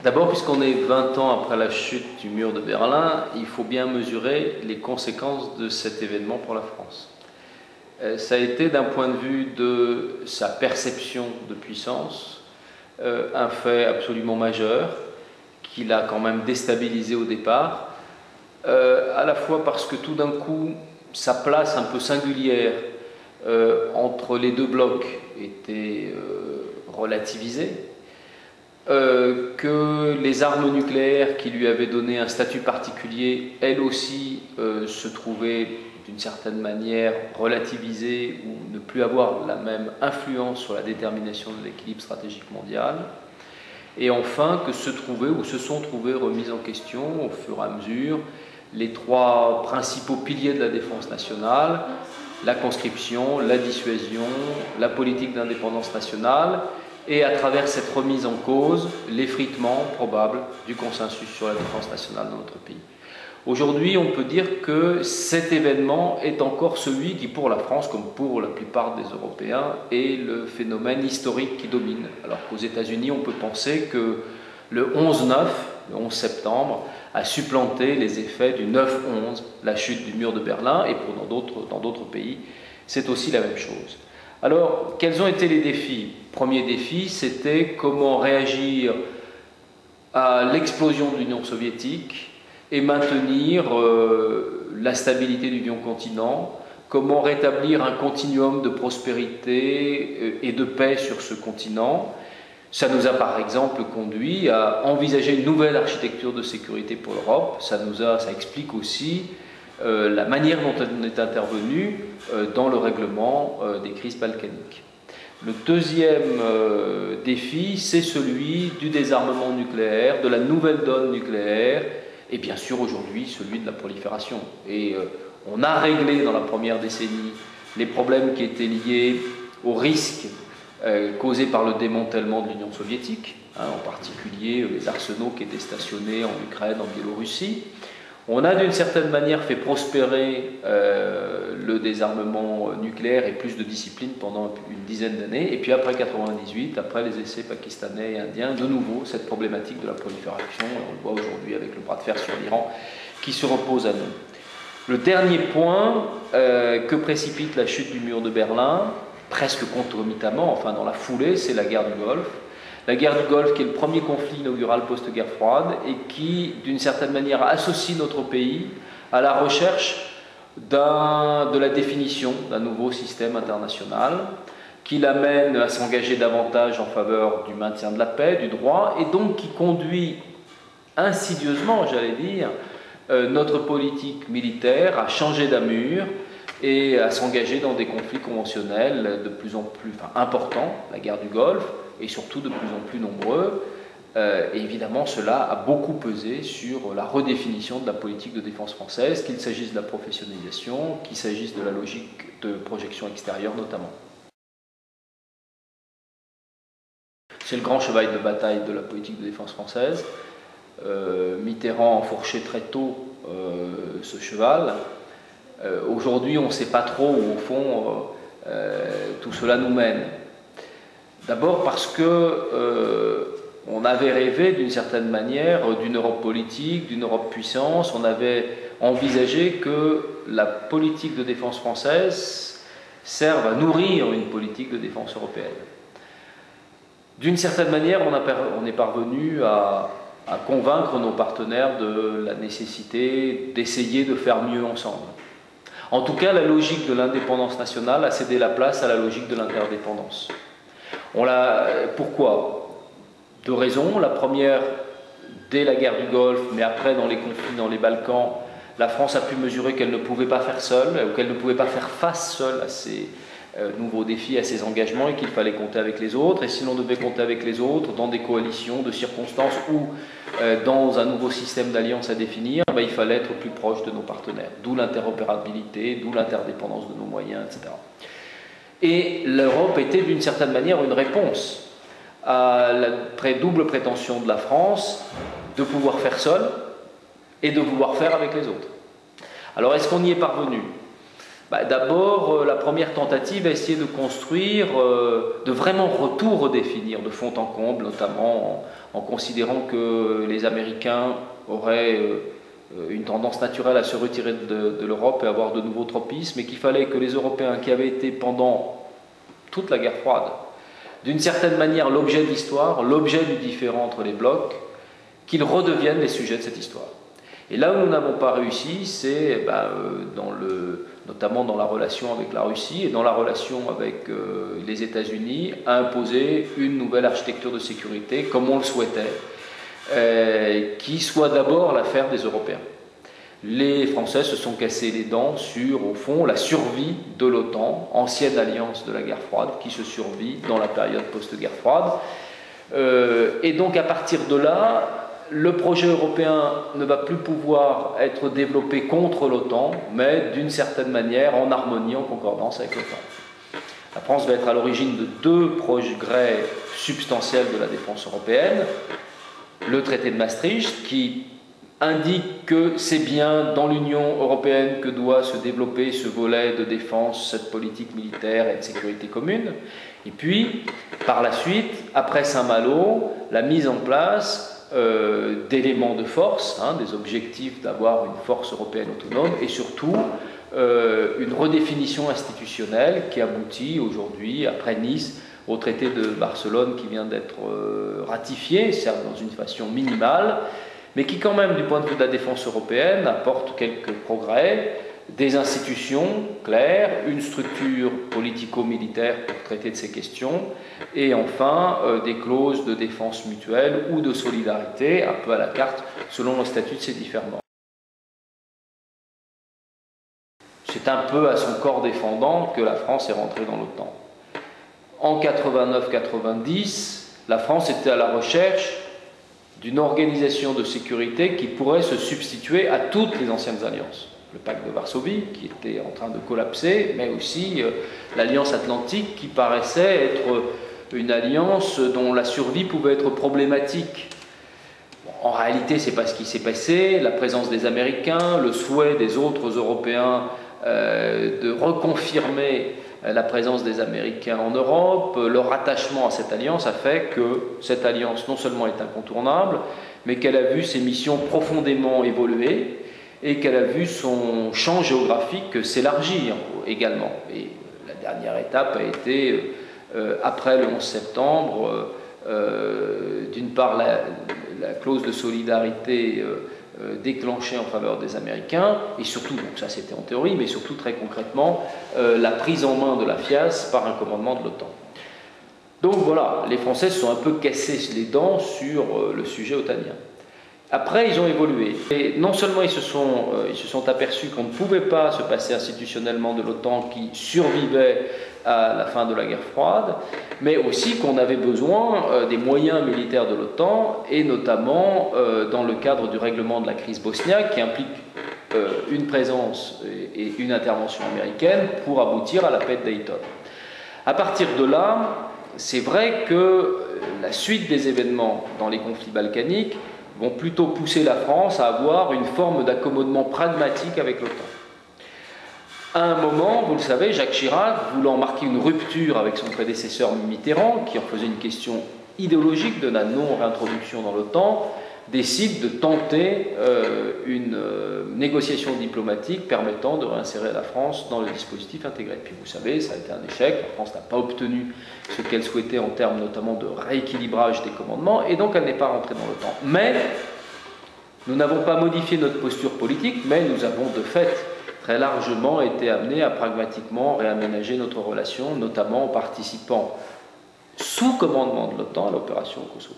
D'abord, puisqu'on est 20 ans après la chute du mur de Berlin, il faut bien mesurer les conséquences de cet événement pour la France. Ça a été, d'un point de vue de sa perception de puissance, un fait absolument majeur qui l'a quand même déstabilisé au départ, à la fois parce que tout d'un coup, sa place un peu singulière entre les deux blocs était relativisée, que les armes nucléaires qui lui avaient donné un statut particulier, elles aussi se trouvaient d'une certaine manière relativisées ou ne plus avoir la même influence sur la détermination de l'équilibre stratégique mondial, et enfin que se trouvaient ou se sont trouvées remises en question au fur et à mesure les trois principaux piliers de la défense nationale: la conscription, la dissuasion, la politique d'indépendance nationale, et à travers cette remise en cause, l'effritement probable du consensus sur la défense nationale dans notre pays. Aujourd'hui, on peut dire que cet événement est encore celui qui, pour la France, comme pour la plupart des Européens, est le phénomène historique qui domine. Alors qu'aux États-Unis, on peut penser que le 11-9, le 11 septembre, a supplanté les effets du 9-11, la chute du mur de Berlin, et dans d'autres pays, c'est aussi la même chose. Alors, quels ont été les défis? Premier défi, c'était comment réagir à l'explosion de l'Union soviétique et maintenir la stabilité du vieux continent, comment rétablir un continuum de prospérité et de paix sur ce continent. Ça nous a par exemple conduit à envisager une nouvelle architecture de sécurité pour l'Europe. Ça explique aussi la manière dont on est intervenu dans le règlement des crises balkaniques. Le deuxième défi, c'est celui du désarmement nucléaire, de la nouvelle donne nucléaire, et bien sûr aujourd'hui celui de la prolifération. Et on a réglé dans la première décennie les problèmes qui étaient liés aux risques causés par le démantèlement de l'Union soviétique, en particulier les arsenaux qui étaient stationnés en Ukraine, en Biélorussie. On a d'une certaine manière fait prospérer le désarmement nucléaire et plus de discipline pendant une dizaine d'années. Et puis après 1998, après les essais pakistanais et indiens, de nouveau cette problématique de la prolifération, on le voit aujourd'hui avec le bras de fer sur l'Iran, qui se repose à nous. Le dernier point que précipite la chute du mur de Berlin, presque concomitamment, enfin dans la foulée, c'est la guerre du Golfe. La guerre du Golfe qui est le premier conflit inaugural post-guerre froide et qui, d'une certaine manière, associe notre pays à la recherche de la définition d'un nouveau système international, qui l'amène à s'engager davantage en faveur du maintien de la paix, du droit, et donc qui conduit insidieusement, j'allais dire, notre politique militaire à changer d'amure et à s'engager dans des conflits conventionnels de plus en plus importants, la guerre du Golfe, et surtout de plus en plus nombreux. Et évidemment, cela a beaucoup pesé sur la redéfinition de la politique de défense française, qu'il s'agisse de la professionnalisation, qu'il s'agisse de la logique de projection extérieure notamment. C'est le grand cheval de bataille de la politique de défense française. Mitterrand enfourchait très tôt ce cheval. Aujourd'hui, on ne sait pas trop où, au fond, tout cela nous mène. D'abord parce que on avait rêvé d'une certaine manière d'une Europe politique, d'une Europe puissance. On avait envisagé que la politique de défense française serve à nourrir une politique de défense européenne. D'une certaine manière, on est parvenu à convaincre nos partenaires de la nécessité d'essayer de faire mieux ensemble. En tout cas, la logique de l'indépendance nationale a cédé la place à la logique de l'interdépendance. Pourquoi? Deux raisons. La première, dès la guerre du Golfe, mais après dans les conflits dans les Balkans, la France a pu mesurer qu'elle ne pouvait pas faire seule, ou qu'elle ne pouvait pas faire face seule à ces nouveaux défis, à ces engagements, et qu'il fallait compter avec les autres. Et si l'on devait compter avec les autres dans des coalitions de circonstances ou dans un nouveau système d'alliance à définir, il fallait être plus proche de nos partenaires. D'où l'interopérabilité, d'où l'interdépendance de nos moyens, etc. Et l'Europe était d'une certaine manière une réponse à la double prétention de la France de pouvoir faire seule et de vouloir faire avec les autres. Alors est-ce qu'on y est parvenu? D'abord, la première tentative a essayé de construire, de vraiment tout redéfinir de fond en comble, notamment en considérant que les Américains auraient une tendance naturelle à se retirer de l'Europe et avoir de nouveaux tropismes, et qu'il fallait que les Européens, qui avaient été pendant toute la guerre froide, d'une certaine manière l'objet de l'histoire, l'objet du différend entre les blocs, qu'ils redeviennent les sujets de cette histoire. Et là où nous n'avons pas réussi, c'est notamment dans la relation avec la Russie et dans la relation avec les États-Unis, à imposer une nouvelle architecture de sécurité, comme on le souhaitait, qui soit d'abord l'affaire des Européens. Les Français se sont cassés les dents sur, au fond, la survie de l'OTAN, ancienne alliance de la guerre froide, qui se survit dans la période post-guerre froide. Et donc à partir de là, le projet européen ne va plus pouvoir être développé contre l'OTAN, mais d'une certaine manière en harmonie, en concordance avec l'OTAN. La France va être à l'origine de deux progrès substantiels de la défense européenne. Le traité de Maastricht, qui indique que c'est bien dans l'Union européenne que doit se développer ce volet de défense, cette politique militaire et de sécurité commune. Et puis, par la suite, après Saint-Malo, la mise en place d'éléments de force, des objectifs d'avoir une force européenne autonome, et surtout une redéfinition institutionnelle qui aboutit aujourd'hui, après Nice, au traité de Barcelone qui vient d'être ratifié, certes dans une façon minimale, mais qui quand même, du point de vue de la défense européenne, apporte quelques progrès, des institutions claires, une structure politico-militaire pour traiter de ces questions, et enfin des clauses de défense mutuelle ou de solidarité, un peu à la carte, selon le statut de ces différents membres. C'est un peu à son corps défendant que la France est rentrée dans l'OTAN. En 89-90, la France était à la recherche d'une organisation de sécurité qui pourrait se substituer à toutes les anciennes alliances. Le pacte de Varsovie, qui était en train de collapser, mais aussi l'Alliance Atlantique, qui paraissait être une alliance dont la survie pouvait être problématique. En réalité, ce n'est pas ce qui s'est passé. La présence des Américains, le souhait des autres Européens de reconfirmer la présence des Américains en Europe, leur attachement à cette alliance a fait que cette alliance non seulement est incontournable, mais qu'elle a vu ses missions profondément évoluer et qu'elle a vu son champ géographique s'élargir également. Et la dernière étape a été, après le 11 septembre, d'une part la clause de solidarité déclenchée en faveur des Américains, et surtout, donc ça c'était en théorie, mais surtout très concrètement, la prise en main de la FIAS par un commandement de l'OTAN. Donc voilà, les Français se sont un peu cassés les dents sur le sujet otanien. Après, ils ont évolué. Et non seulement ils se sont aperçus qu'on ne pouvait pas se passer institutionnellement de l'OTAN qui survivait à la fin de la guerre froide, mais aussi qu'on avait besoin des moyens militaires de l'OTAN, et notamment dans le cadre du règlement de la crise bosniaque, qui implique une présence et une intervention américaine pour aboutir à la paix de Dayton. À partir de là, c'est vrai que la suite des événements dans les conflits balkaniques vont plutôt pousser la France à avoir une forme d'accommodement pragmatique avec l'OTAN. À un moment, vous le savez, Jacques Chirac, voulant marquer une rupture avec son prédécesseur Mitterrand, qui en faisait une question idéologique de la non-réintroduction dans l'OTAN, décide de tenter une négociation diplomatique permettant de réinsérer la France dans le dispositif intégré. Puis vous savez, ça a été un échec, la France n'a pas obtenu ce qu'elle souhaitait en termes notamment de rééquilibrage des commandements, et donc elle n'est pas rentrée dans l'OTAN. Mais nous n'avons pas modifié notre posture politique, mais nous avons de fait très largement été amenés à pragmatiquement réaménager notre relation, notamment en participant sous commandement de l'OTAN à l'opération au Kosovo.